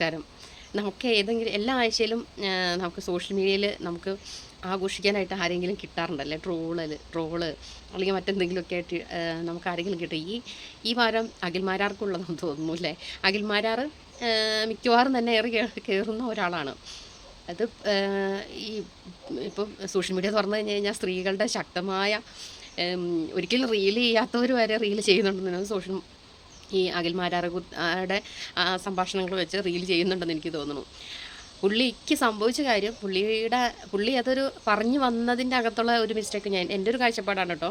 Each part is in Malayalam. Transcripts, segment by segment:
നമസ്കാരം. നമുക്ക് ഏതെങ്കിലും എല്ലാ ആഴ്ചയിലും നമുക്ക് സോഷ്യൽ മീഡിയയിൽ നമുക്ക് ആഘോഷിക്കാനായിട്ട് ആരെങ്കിലും കിട്ടാറുണ്ടല്ലേ? ട്രോള് അല്ലെങ്കിൽ മറ്റെന്തെങ്കിലുമൊക്കെ ആയിട്ട് നമുക്ക് ആരെങ്കിലും കിട്ടും. ഈ വാരം അഖിൽമാരാർക്കുള്ളതെന്ന് തോന്നുന്നു അല്ലേ? അഖിൽമാരാർ മിക്കവാറും തന്നെ ഏറി കയറുന്ന ഒരാളാണ്. അത് ഈ ഇപ്പം സോഷ്യൽ മീഡിയ തുറന്നു കഴിഞ്ഞ് കഴിഞ്ഞാൽ സ്ത്രീകളുടെ ശക്തമായ ഒരിക്കലും റീൽ ചെയ്യാത്തവർ വരെ റീൽ ചെയ്യുന്നുണ്ടെന്ന് ഈ അഖിൽമാരാറുടെ സംഭാഷണങ്ങൾ വെച്ച് റീൽ ചെയ്യുന്നുണ്ടെന്ന് എനിക്ക് തോന്നുന്നു. പുള്ളിക്ക് സംഭവിച്ച കാര്യം പുള്ളി അതൊരു പറഞ്ഞു വന്നതിൻ്റെ അകത്തുള്ള ഒരു മിസ്റ്റേക്ക് എൻ്റെ ഒരു കാഴ്ചപ്പാടാണ് കേട്ടോ.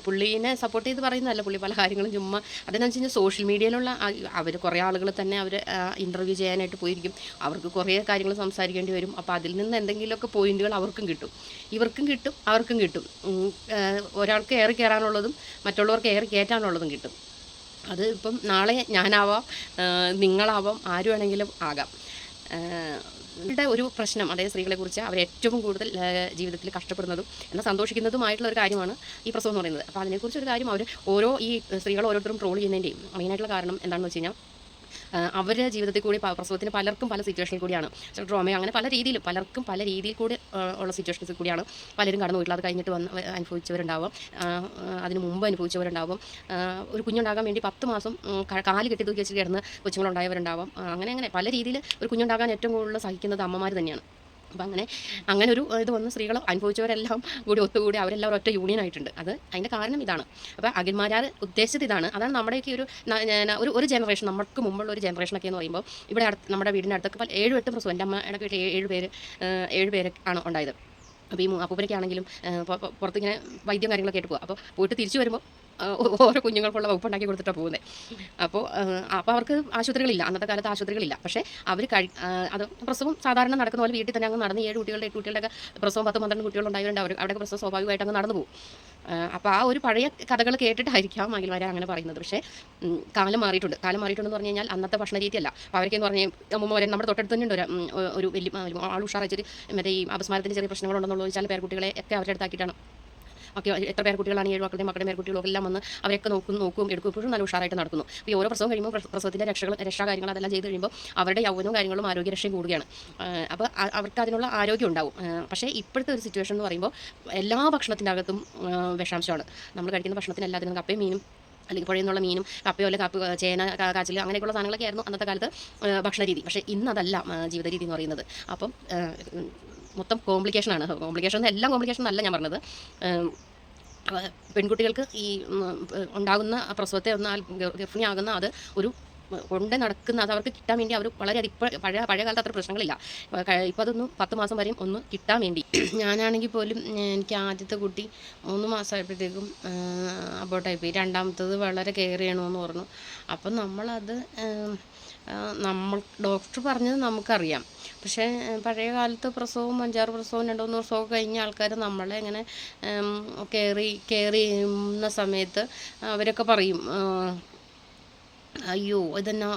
പുള്ളീനെ സപ്പോർട്ട് ചെയ്ത് പറയുന്നതല്ല, പുള്ളി പല കാര്യങ്ങളും ചുമ്മാ അതെന്നു വെച്ച് കഴിഞ്ഞാൽ സോഷ്യൽ മീഡിയയിലുള്ള അവർ കുറേ ആളുകൾ തന്നെ അവർ ഇൻ്റർവ്യൂ ചെയ്യാനായിട്ട് പോയിരിക്കും. അവർക്ക് കുറേ കാര്യങ്ങൾ സംസാരിക്കേണ്ടി വരും. അപ്പോൾ അതിൽ നിന്ന് എന്തെങ്കിലുമൊക്കെ പോയിന്റുകൾ അവർക്കും കിട്ടും, ഇവർക്കും കിട്ടും, അവർക്കും കിട്ടും. ഒരാൾക്ക് ഏറി കയറാനുള്ളതും മറ്റുള്ളവർക്ക് ഏറി കയറ്റാനുള്ളതും കിട്ടും. അത് ഇപ്പം നാളെ ഞാനാവാം, നിങ്ങളാവാം, ആര് വേണമെങ്കിലും ആകാം. ടെ ഒരു പ്രശ്നം, അതായത് സ്ത്രീകളെക്കുറിച്ച് അവർ ഏറ്റവും കൂടുതൽ ജീവിതത്തിൽ കഷ്ടപ്പെടുന്നതും എന്നാൽ സന്തോഷിക്കുന്നതുമായിട്ടുള്ള ഒരു കാര്യമാണ് ഈ പ്രസവം എന്ന് പറയുന്നത്. അപ്പോൾ അതിനെക്കുറിച്ച് ഒരു കാര്യം അവർ ഈ സ്ത്രീകൾ ഓരോരുത്തരും ട്രോൾ ചെയ്യുന്നതിൻ്റെയും മെയിനായിട്ടുള്ള കാരണം എന്താണെന്ന് വെച്ച് കഴിഞ്ഞാൽ അവരുടെ ജീവിതത്തിൽ കൂടി പ്രസവത്തിന് പലർക്കും പല സിറ്റുവേഷനിൽ കൂടിയാണ് ട്രോമയോ അങ്ങനെ പല രീതിയിലും പലർക്കും പല രീതിയിൽ കൂടി ഉള്ള സിറ്റുവേഷൻസിൽ കൂടിയാണ് പലരും കടന്നു പോയിട്ടുള്ളത്. അത് കഴിഞ്ഞിട്ട് അനുഭവിച്ചവരുണ്ടാവും, അതിന് മുമ്പ് അനുഭവിച്ചവരുണ്ടാവും, ഒരു കുഞ്ഞുണ്ടാകാൻ വേണ്ടി 10 മാസം കാല് കെട്ടി തൂക്കി വെച്ചിട്ട് കിടന്ന് കൊച്ചുങ്ങളുണ്ടായവരുണ്ടാവും. അങ്ങനെ പല രീതിയിൽ ഒരു കുഞ്ഞുണ്ടാകാൻ ഏറ്റവും കൂടുതൽ സഹിക്കുന്നത് അമ്മമാർ തന്നെയാണ്. അപ്പം അങ്ങനെ ഒരു ഇത് വന്ന് സ്ത്രീകൾ അനുഭവിച്ചവരെല്ലാം കൂടി ഒത്തുകൂടി അവരെല്ലാം ഒറ്റ യൂണിയൻ ആയിട്ടുണ്ട്. അതിൻ്റെ കാരണം ഇതാണ്. അപ്പോൾ അഖിൽമാരാർ ഉദ്ദേശിച്ചത് ഇതാണ്. അതാണ് നമ്മുടെയൊക്കെ ഒരു ജനറേഷൻ, നമുക്ക് മുമ്പുള്ള ഒരു ജനറേഷനൊക്കെ എന്ന് പറയുമ്പോൾ ഇവിടെ നമ്മുടെ വീടിൻ്റെ അടുത്തൊക്കെ 7-8 പ്രസവം, എൻ്റെ അമ്മയുടെ വീട്ടിൽ 7 പേര് ആണ് ഉണ്ടായത്. അപ്പോൾ ഈ അപ്പൂപ്പനൊക്കെ ആണെങ്കിലും പുറത്തിങ്ങനെ വൈദ്യം കാര്യങ്ങളൊക്കെ ആയിട്ട് പോകുക. അപ്പോൾ പോയിട്ട് തിരിച്ചു വരുമ്പോൾ ഓരോ കുഞ്ഞുങ്ങൾക്കുള്ള വകുപ്പുണ്ടാക്കി കൊടുത്തിട്ടാണ് പോകുന്നത്. അപ്പോൾ അവർക്ക് ആശുപത്രികളില്ല, അന്നത്തെ കാലത്ത് ആശുപത്രികളില്ല. പക്ഷേ അവർ അത് പ്രസവം സാധാരണ നടക്കുന്ന പോലെ വീട്ടിൽ തന്നെ അങ്ങ് നടന്ന് 7 കുട്ടികളുടെ 8 കുട്ടികളുടെ പ്രസവം 10-12 കുട്ടികളുണ്ടായതുകൊണ്ട് അവിടെയൊക്കെ പ്രസവം സ്വാഭാവികമായിട്ട് അങ്ങ് നടന്നു പോകും. അപ്പോൾ ആ ഒരു പഴയ കഥകൾ കേട്ടിട്ടായിരിക്കാം അഖിൽമാരെ അങ്ങനെ പറയുന്നത്. പക്ഷേ കാലം മാറിയിട്ടുണ്ടെന്ന് പറഞ്ഞു കഴിഞ്ഞാൽ അന്നത്തെ ഭക്ഷണ രീതിയല്ല. അപ്പോൾ അവർക്കെന്ന് പറഞ്ഞാൽ അമ്മൂമ്മ വരെ നമ്മുടെ തൊട്ടടുത്ത് തന്നെ ഉണ്ട് ഒരു വലിയ ആൾ ഉഷാറായിട്ട് മറ്റേ ഈ അപസ്മാരത്തിൻ്റെ ചെറിയ പ്രശ്നങ്ങളുണ്ടെന്നുള്ളത് വെച്ചാൽ പേരക്കുട്ടികളെ ഒക്കെ അവരുടെ അടുത്താക്കിയിട്ടാണ്. ഓക്കെ, എത്ര പേരക്കുട്ടികളാണ് 7 മക്കളുടെ പേരക്കുട്ടികളും എല്ലാം വന്ന് അവരൊക്കെ നോക്കും എടുക്കും. ഇപ്പോഴും നല്ല ഉഷാറായിട്ട് നടക്കുന്നു. അപ്പോൾ ഈ ഓരോ പ്രസവം കഴിയുമ്പോൾ പ്രസവത്തിൻ്റെ രക്ഷാകാര്യങ്ങൾ അതെല്ലാം ചെയ്ത് കഴിയുമ്പോൾ അവരുടെ യൗവനവും കാര്യങ്ങളും ആരോഗ്യരക്ഷയും കൂടുകയാണ്. അപ്പോൾ അവർക്ക് അതിനുള്ള ആരോഗ്യം ഉണ്ടാവും. പക്ഷേ ഇപ്പോഴത്തെ ഒരു സിറ്റുവേഷൻ എന്ന് പറയുമ്പോൾ എല്ലാ ഭക്ഷണത്തിൻ്റെ അകത്തും വിഷാംശമാണ്. നമ്മൾ കഴിക്കുന്ന ഭക്ഷണത്തിന് എല്ലാത്തിനും കപ്പയും മീനും അല്ലെങ്കിൽ പുഴയിൽ നിന്നുള്ള മീനും കപ്പയോ അല്ലെങ്കിൽ കപ്പ് ചേന കാച്ചിൽ അങ്ങനെയൊക്കെയുള്ള സാധനങ്ങളൊക്കെ ആയിരുന്നു അന്നത്തെ കാലത്ത് ഭക്ഷണ രീതി. പക്ഷേ ഇന്നതല്ല ജീവിത രീതി എന്ന് പറയുന്നത്. അപ്പം മൊത്തം കോംപ്ലിക്കേഷനാണ്. എല്ലാം കോംപ്ലിക്കേഷൻ എന്നല്ല ഞാൻ പറഞ്ഞത്. പെൺകുട്ടികൾക്ക് ഈ ഉണ്ടാകുന്ന പ്രസവത്തെ ഗർഭിണിയാകുന്ന അത് ഒരു കൊണ്ട് നടക്കുന്ന അത് അവർക്ക് കിട്ടാൻ വേണ്ടി അവർ വളരെയധികം പഴയ കാലത്ത് അത്ര പ്രശ്നങ്ങളില്ല. ഇപ്പോൾ അതൊന്നും 10 മാസം വരെയും ഒന്ന് കിട്ടാൻ വേണ്ടി. ഞാനാണെങ്കിൽ പോലും എനിക്ക് ആദ്യത്തെ കുട്ടി 3 മാസമായപ്പോഴത്തേക്കും അബോട്ടായിപ്പോയി. രണ്ടാമത്തത് വളരെ കെയർ ചെയ്യണമെന്ന് പറഞ്ഞു. അപ്പം നമ്മളത് ഡോക്ടർ പറഞ്ഞത് നമുക്കറിയാം. പക്ഷേ പഴയ കാലത്ത് പ്രസവവും 5-6 പ്രസവവും 2-3 പ്രസവമൊക്കെ കഴിഞ്ഞ ആൾക്കാർ നമ്മളെ ഇങ്ങനെ കെയർ ചെയ്യുന്ന സമയത്ത് അവരൊക്കെ പറയും, അയ്യോ ഇതെന്നാ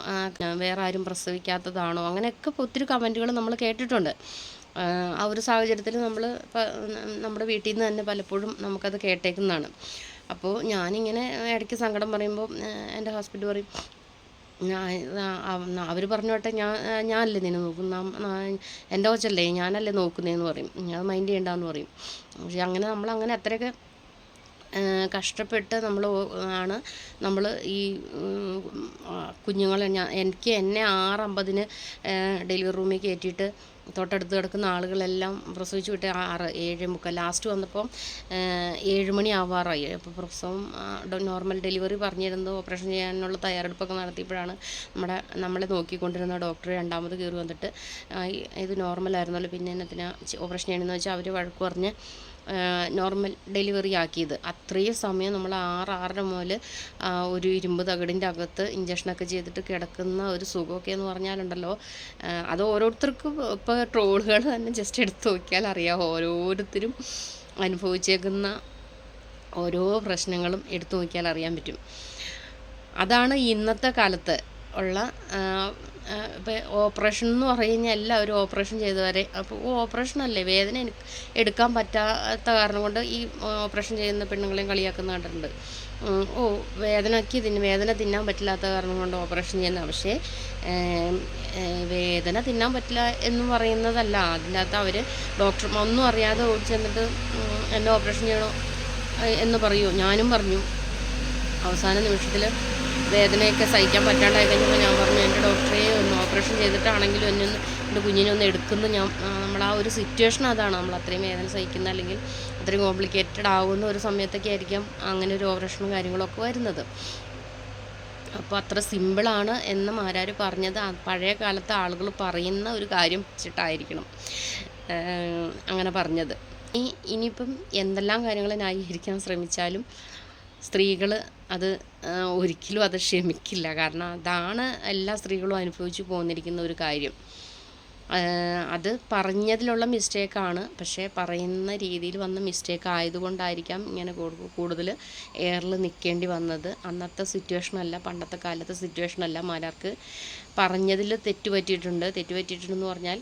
വേറെ ആരും പ്രസവിക്കാത്തതാണോ, അങ്ങനെയൊക്കെ ഒത്തിരി കമൻറ്റുകൾ നമ്മൾ കേട്ടിട്ടുണ്ട്. ആ ഒരു സാഹചര്യത്തിൽ നമ്മുടെ വീട്ടിൽ നിന്ന് തന്നെ പലപ്പോഴും നമുക്കത് കേട്ടേക്കുന്നതാണ്. അപ്പോൾ ഞാനിങ്ങനെ ഇടയ്ക്ക് സങ്കടം പറയുമ്പോൾ എൻ്റെ ഹസ്ബൻഡ് പറയും, അവർ പറഞ്ഞോട്ടെ, ഞാനല്ലേ നിന്നെ നോക്കും, എൻ്റെ കൊച്ചല്ലേ, ഞാനല്ലേ നോക്കുന്നതെന്ന് പറയും. അത് മൈൻഡ് ചെയ്യണ്ടെന്ന് പറയും. പക്ഷേ നമ്മളങ്ങനെ അത്രയൊക്കെ കഷ്ടപ്പെട്ട് നമ്മൾ ഈ കുഞ്ഞുങ്ങളെ എന്നെ 6:50 ഡെലിവറി റൂമിൽ കയറ്റിയിട്ട് തൊട്ടടുത്ത് കിടക്കുന്ന ആളുകളെല്ലാം പ്രസവിച്ച് വിട്ട് 6-7:45 ലാസ്റ്റ് വന്നപ്പോൾ 7 മണി ആവാറായി. അപ്പോൾ പ്രസവം നോർമൽ ഡെലിവറി പറഞ്ഞിരുന്നത് ഓപ്പറേഷൻ ചെയ്യാനുള്ള തയ്യാറെടുപ്പൊക്കെ നടത്തിയപ്പോഴാണ് നമ്മളെ നോക്കിക്കൊണ്ടിരുന്ന ഡോക്ടർ രണ്ടാമത് കയറി വന്നിട്ട് ഇത് നോർമലായിരുന്നല്ലോ, പിന്നെ എന്നതിനാ ഓപ്പറേഷൻ ചെയ്യണമെന്ന് വെച്ചാൽ അവർ വഴക്ക് പറഞ്ഞ് നോർമൽ ഡെലിവറി ആക്കിയത്. അത്രയും സമയം നമ്മൾ 6-6:30 മുതൽ ഒരു ഇരുമ്പ് തകിടിൻ്റെ അകത്ത് ഇഞ്ചക്ഷനൊക്കെ ചെയ്തിട്ട് കിടക്കുന്ന ഒരു സുഖമൊക്കെ എന്ന് പറഞ്ഞാലുണ്ടല്ലോ, അത് ഓരോരുത്തർക്കും ഇപ്പോൾ ട്രോളുകൾ തന്നെ ജസ്റ്റ് എടുത്ത് നോക്കിയാൽ അറിയാം. ഓരോരുത്തരും അനുഭവിച്ചേക്കുന്ന ഓരോ പ്രശ്നങ്ങളും എടുത്തു നോക്കിയാൽ അറിയാൻ പറ്റും. അതാണ് ഇന്നത്തെ കാലത്ത് ഉള്ള ഇപ്പോൾ ഓപ്പറേഷൻ എന്ന് പറഞ്ഞു കഴിഞ്ഞാൽ എല്ലാവരും ഓപ്പറേഷൻ ചെയ്തവരെ. അപ്പോൾ ഓപ്പറേഷനല്ലേ, വേദന എടുക്കാൻ പറ്റാത്ത കാരണം കൊണ്ട് ഈ ഓപ്പറേഷൻ ചെയ്യുന്ന പെണ്ണുങ്ങളെയും കളിയാക്കുന്ന കണ്ടിട്ടുണ്ട്. ഓ വേദന തിന്നാൻ പറ്റില്ലാത്ത കാരണം കൊണ്ട് ഓപ്പറേഷൻ ചെയ്യുന്ന. പക്ഷേ വേദന തിന്നാൻ പറ്റില്ല എന്ന് പറയുന്നതല്ല. അതിനകത്ത് അവർ ഡോക്ടർ ഒന്നും അറിയാതെ ഓടി ചെന്നിട്ട് എന്നെ ഓപ്പറേഷൻ ചെയ്യണോ എന്ന് പറയൂ. ഞാനും പറഞ്ഞു. അവസാന നിമിഷത്തിൽ വേദനയൊക്കെ സഹിക്കാൻ പറ്റാണ്ടായി കഴിഞ്ഞപ്പോൾ ഞാൻ പറഞ്ഞു, എൻ്റെ ഡോക്ടറെ ഒന്ന് ഓപ്പറേഷൻ ചെയ്തിട്ടാണെങ്കിലും എൻ്റെ കുഞ്ഞിനെ ഒന്ന് എടുക്കുന്നു. നമ്മൾ ആ ഒരു സിറ്റുവേഷൻ അതാണ്. നമ്മൾ അത്രയും വേദന സഹിക്കുന്ന, അല്ലെങ്കിൽ അത്രയും കോംപ്ലിക്കേറ്റഡ് ആകുന്ന ഒരു സമയത്തൊക്കെ ആയിരിക്കാം അങ്ങനെ ഒരു ഓപ്പറേഷനും കാര്യങ്ങളൊക്കെ വരുന്നത്. അപ്പോൾ അത്ര സിമ്പിളാണ് എന്ന് മാരാർ പറഞ്ഞത് പഴയ കാലത്തെ ആളുകൾ പറയുന്ന ഒരു കാര്യം വെച്ചിട്ടായിരിക്കണം അങ്ങനെ പറഞ്ഞത്. ഇനിയിപ്പം എന്തെല്ലാം കാര്യങ്ങൾ ന്യായീകരിക്കാൻ ശ്രമിച്ചാലും സ്ത്രീകൾ അത് ഒരിക്കലും അത് ക്ഷമിക്കില്ല. കാരണം അതാണ് എല്ലാ സ്ത്രീകളും അനുഭവിച്ചു പോന്നിരിക്കുന്ന ഒരു കാര്യം. അത് പറഞ്ഞതിലുള്ള മിസ്റ്റേക്കാണ്. പക്ഷേ പറയുന്ന രീതിയിൽ വന്ന മിസ്റ്റേക്ക് ആയതുകൊണ്ടായിരിക്കാം ഇങ്ങനെ കൂടുതൽ എയറിൽ നിൽക്കേണ്ടി വന്നത്. അന്നത്തെ സിറ്റുവേഷനല്ല, പണ്ടത്തെ കാലത്തെ സിറ്റുവേഷനല്ല. മാരാർക്ക് പറഞ്ഞതിൽ തെറ്റുപറ്റിയിട്ടുണ്ടെന്ന് പറഞ്ഞാൽ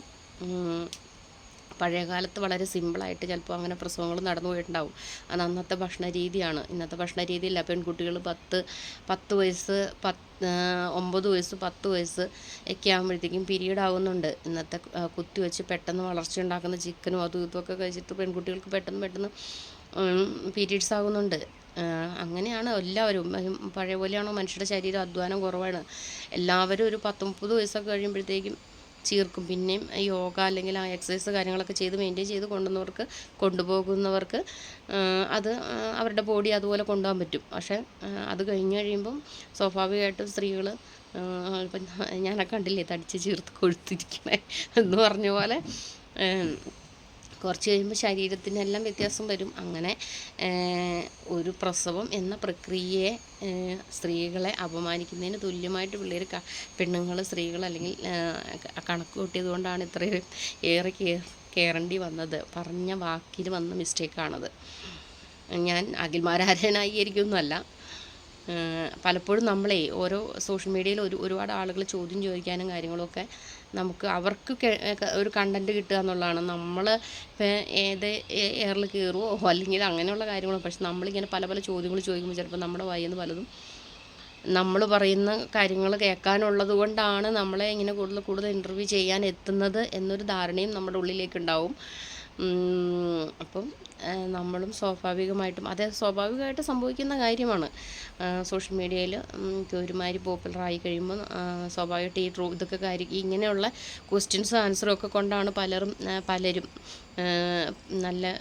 പഴയ കാലത്ത് വളരെ സിമ്പിളായിട്ട് ചിലപ്പോൾ അങ്ങനെ പ്രസവങ്ങൾ നടന്നു പോയിട്ടുണ്ടാവും. അത് അന്നത്തെ ഭക്ഷണ രീതിയാണ്. ഇന്നത്തെ ഭക്ഷണ രീതിയില്ല. പെൺകുട്ടികൾ 10 വയസ്സ് 9 വയസ്സ് 10 വയസ്സ് ഒക്കെ ആകുമ്പോഴത്തേക്കും പീരീഡ് ആകുന്നുണ്ട്. ഇന്നത്തെ കുത്തിവെച്ച് പെട്ടെന്ന് വളർച്ച ഉണ്ടാക്കുന്ന ചിക്കനും അതും ഇതുമൊക്കെ കഴിച്ചിട്ട് പെൺകുട്ടികൾക്ക് പെട്ടെന്ന് പീരീഡ്സ് ആകുന്നുണ്ട്. അങ്ങനെയാണ് എല്ലാവരും. പഴയ പോലെയാണോ? മനുഷ്യരുടെ ശരീരം അധ്വാനം കുറവാണ്. എല്ലാവരും ഒരു 10-30 വയസ്സൊക്കെ കഴിയുമ്പോഴത്തേക്കും ചീർക്കും. പിന്നെയും യോഗ അല്ലെങ്കിൽ ആ എക്സസൈസ് കാര്യങ്ങളൊക്കെ ചെയ്ത് മെയിൻറ്റെയിൻ ചെയ്ത് കൊണ്ടുപോകുന്നവർക്ക് അത് അവരുടെ ബോഡി അതുപോലെ കൊണ്ടുപോകാൻ പറ്റും. പക്ഷേ അത് കഴിഞ്ഞ് കഴിയുമ്പം സ്വാഭാവികമായിട്ടും സ്ത്രീകൾ ഇപ്പം ഞാനൊക്കെ കണ്ടില്ലേ തടിച്ച് ചീർത്ത് കൊഴുത്തിരിക്കണേ എന്ന് പറഞ്ഞ പോലെ കുറച്ച് കഴിയുമ്പോൾ ശരീരത്തിനെല്ലാം വ്യത്യാസം വരും. അങ്ങനെ ഒരു പ്രസവം എന്ന പ്രക്രിയയെ സ്ത്രീകളെ അപമാനിക്കുന്നതിന് തുല്യമായിട്ട് പെണ്ണുങ്ങൾ സ്ത്രീകൾ അല്ലെങ്കിൽ കണക്ക് കൂട്ടിയത് കൊണ്ടാണ് ഇത്രയും ഏറെ കയറേണ്ടി വന്നത്. പറഞ്ഞ വാക്കിൽ വന്ന മിസ്റ്റേക്കാണത്. ഞാൻ അഖിൽമാരായനായിരിക്കുമൊന്നുമല്ല. പലപ്പോഴും ഓരോ സോഷ്യൽ മീഡിയയിൽ ഒരുപാട് ആളുകൾ ചോദ്യം ചോദിക്കാനും കാര്യങ്ങളൊക്കെ നമുക്ക് അവർക്ക് ഒരു കണ്ടൻറ്റ് കിട്ടുക എന്നുള്ളതാണ്. നമ്മൾ ഇപ്പം എയറിൽ കയറുമോ അല്ലെങ്കിൽ അങ്ങനെയുള്ള കാര്യങ്ങളോ. പക്ഷെ നമ്മളിങ്ങനെ പല ചോദ്യങ്ങൾ ചോദിക്കുമ്പോൾ ചിലപ്പോൾ നമ്മുടെ വായിന്ന് പലതും നമ്മൾ പറയുന്ന കാര്യങ്ങൾ കേൾക്കാനുള്ളത് കൊണ്ടാണ് നമ്മളെ ഇങ്ങനെ കൂടുതൽ ഇൻ്റർവ്യൂ ചെയ്യാൻ എത്തുന്നത് എന്നൊരു ധാരണയും നമ്മുടെ ഉള്ളിലേക്കുണ്ടാവും. അപ്പം നമ്മളും സ്വാഭാവികമായിട്ട് സംഭവിക്കുന്ന കാര്യമാണ്. സോഷ്യൽ മീഡിയയിൽ ഒരുമാതിരി പോപ്പുലറായി കഴിയുമ്പോൾ സ്വാഭാവികമായിട്ട് ഇതൊക്കെ ഇങ്ങനെയുള്ള ക്വസ്റ്റ്യൻസും ആൻസറും ഒക്കെ കൊണ്ടാണ് പലരും നല്ല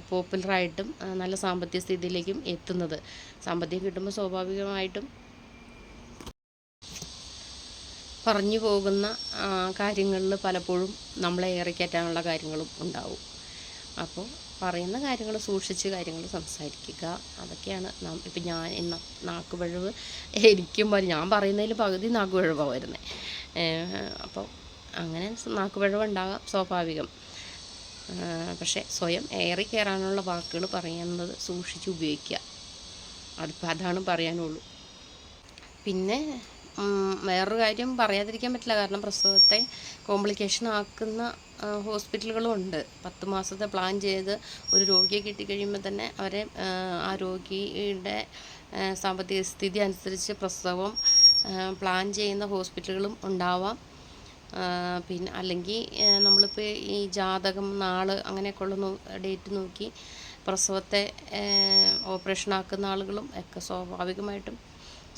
പോപ്പുലറായിട്ടും നല്ല സാമ്പത്തിക സ്ഥിതിയിലേക്കും എത്തുന്നത്. സാമ്പത്തികം കിട്ടുമ്പോൾ സ്വാഭാവികമായിട്ടും പറഞ്ഞു പോകുന്ന കാര്യങ്ങളിൽ പലപ്പോഴും നമ്മളെ ഏറിക്കയറ്റാനുള്ള കാര്യങ്ങളും ഉണ്ടാവും. അപ്പോൾ പറയുന്ന കാര്യങ്ങൾ സൂക്ഷിച്ച് കാര്യങ്ങൾ സംസാരിക്കുക. അതൊക്കെയാണ് ഇപ്പം ഞാൻ നാക്കുപിഴവ് എനിക്കും ഞാൻ പറയുന്നതിൽ പകുതി നാക്കുപിഴവാണ് വരുന്നത്. അപ്പോൾ അങ്ങനെ നാക്കുപിഴവ് ഉണ്ടാകാം, സ്വാഭാവികം. പക്ഷേ സ്വയം ഏറി കയറാനുള്ള വാക്കുകൾ പറയുന്നത് സൂക്ഷിച്ച് ഉപയോഗിക്കുക. അതാണ് പറയാനുള്ളൂ. പിന്നെ വേറൊരു കാര്യം പറയാതിരിക്കാൻ പറ്റില്ല. കാരണം പ്രസവത്തെ കോംപ്ലിക്കേഷൻ ആക്കുന്ന ഹോസ്പിറ്റലുകളും ഉണ്ട്. 10 മാസത്തെ പ്ലാൻ ചെയ്ത് ഒരു രോഗിയെ കിട്ടിക്കഴിയുമ്പോൾ തന്നെ അവരെ ആ രോഗിയുടെ സാമ്പത്തിക സ്ഥിതി അനുസരിച്ച് പ്രസവം പ്ലാൻ ചെയ്യുന്ന ഹോസ്പിറ്റലുകളും ഉണ്ടാവാം. പിന്നെ അല്ലെങ്കിൽ നമ്മളിപ്പോൾ ഈ ജാതകം നാൾ അങ്ങനെയൊക്കെയുള്ള ഡേറ്റ് നോക്കി പ്രസവത്തെ ഓപ്പറേഷൻ ആക്കുന്ന ആളുകളും ഒക്കെ സ്വാഭാവികമായിട്ടും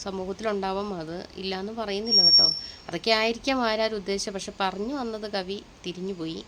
സമൂഹത്തിലുണ്ടാവാം. അത് ഇല്ലയെന്ന് പറയുന്നില്ല കേട്ടോ. അതൊക്കെ ആയിരിക്കാം ആരാരും ഉദ്ദേശിച്ചത്. പക്ഷെ പറഞ്ഞു വന്നത് കവി തിരിഞ്ഞുപോയി.